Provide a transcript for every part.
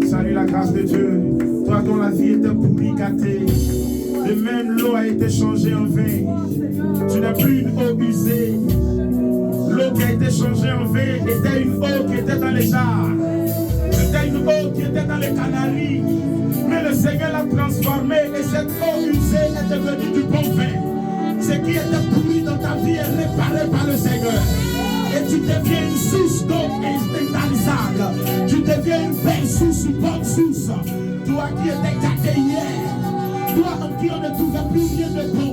Salut la grâce de Dieu. Toi dont la vie était pourrie, gâtée. Et même l'eau a été changée en vin. Tu n'as plus une eau usée. L'eau qui a été changée en vin était une eau qui était dans les jars. C'était une eau qui était dans les canaries. Mais le Seigneur l'a transformée et cette eau usée est devenue du bon vin. Ce qui était pourri dans ta vie est réparé par le Seigneur. Et tu deviens une source d'eau instrumentalisable. Tu deviens une belle source, une bonne source. Toi qui étais gâté hier, toi en qui on ne trouvait plus rien de bon,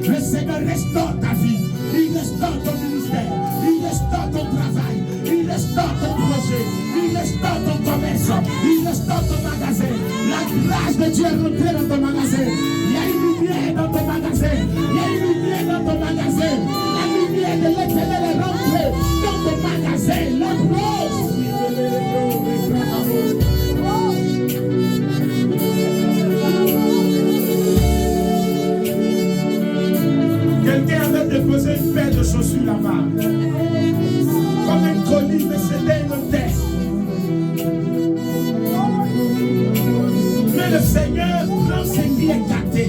le Seigneur restaure ta vie. Il restaure ton ministère, il restaure ton travail, il restaure ton projet, il restaure ton commerce, il restaure ton magasin. La grâce de Dieu est rentrée dans ton magasin. Il y a une lumière dans ton magasin. Il y a une lumière dans ton magasin. La lumière de l'Éternel est rentrée dans ton magasin. La rose. Quelqu'un avait déposé une paire de chaussures là-bas. Comme un colis, mais c'était une terre. Mais le Seigneur prend ce qui est gâté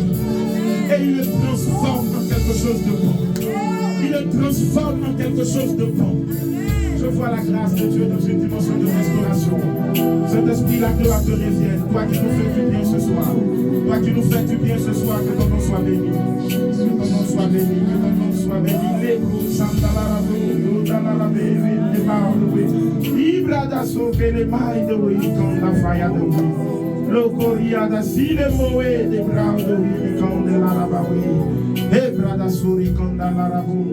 et il le transforme en quelque chose de bon. Il le transforme en quelque chose de bon. Je vois la grâce de Dieu dans une dimension de restauration. Cet esprit, la gloire te revienne. Toi qui nous fais du bien ce soir. Toi qui nous fais du bien ce soir, que ton nom soit béni. Que ton nom soit béni. Que ton nom soit béni. Les Sandalarabo, Dalarabé, les Maoui. Ibrada sauvé les mailles de oui, comme la faille de oui. Le Coria da Sile Moé, des bras de oui, comme de l'Arabaoui. Ebrada Souri, comme dans l'Arabou.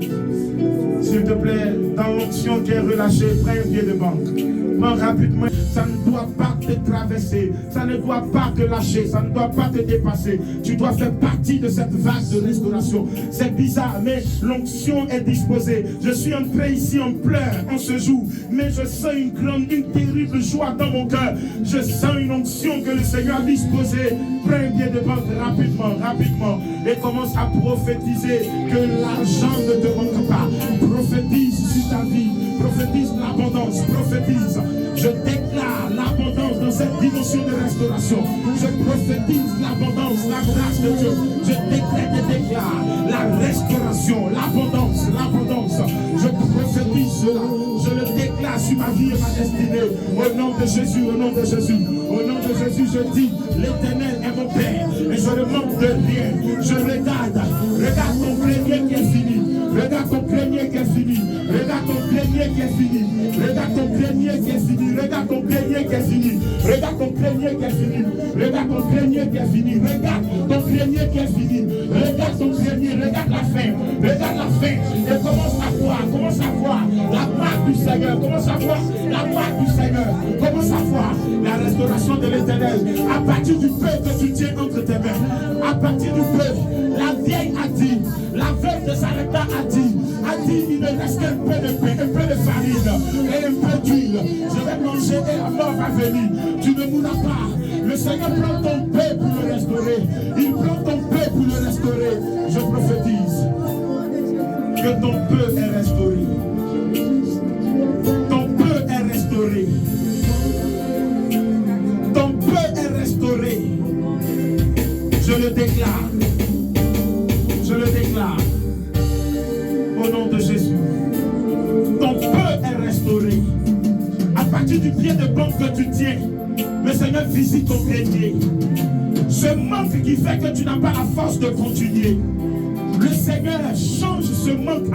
S'il te plaît, dans l'onction qui est relâchée, prends un pied de banque. Prends rapidement. Ça ne doit pas te traverser. Ça ne doit pas te lâcher. Ça ne doit pas te dépasser. Tu dois faire partie de cette vague de restauration. C'est bizarre, mais l'onction est disposée. Je suis entré ici en pleurs en ce jour. Mais je sens une grande, une terrible joie dans mon cœur. Je sens une onction que le Seigneur a disposée. Prends un pied de banque rapidement, rapidement. Et commence à prophétiser que l'argent ne te manque pas. Prophétise sur ta vie. Prophétise l'abondance. Prophétise. Je déclare l'abondance dans cette dimension de restauration. Je prophétise l'abondance, la grâce de Dieu. Je décrète et déclare la restauration, l'abondance, l'abondance. Je prophétise cela. Je le déclare sur ma vie et ma destinée. Au nom de Jésus, au nom de Jésus. Au nom de Jésus, je dis, l'Éternel est mon Père. Et je ne manque de rien. Je regarde ton premier qui est fini. Regarde ton premier qui est fini. Regarde ton premier qui est fini. Regarde ton premier qui est fini. Regarde ton premier qui est fini. Regarde ton premier qui est fini. Regarde ton premier qui est fini. Regarde ton premier qui est fini. Regarde ton premier. Regarde la fin. Regarde la fin. Et commence à voir la marque du Seigneur. Commence à voir la marque du Seigneur. Commence à voir la restauration de l'Éternel. À partir du peu que tu tiens entre tes mains. À partir du peu, la vieille a dit, la veuve de Sarepta a dit, il me reste un peu de pain, un peu de farine et un peu d'huile. Je vais manger et la mort va venir. Tu ne mourras pas. Le Seigneur prend ton pain pour le restaurer. Il prend ton pain pour le restaurer. Je prophétise que ton peu est restauré. Ton peu est restauré. Je le déclare. Je le déclare. Au nom de Jésus. Ton peu est restauré. À partir du pied de banque que tu tiens, le Seigneur visite ton grenier. Ce manque qui fait que tu n'as pas la force de continuer. Le Seigneur change ce manque en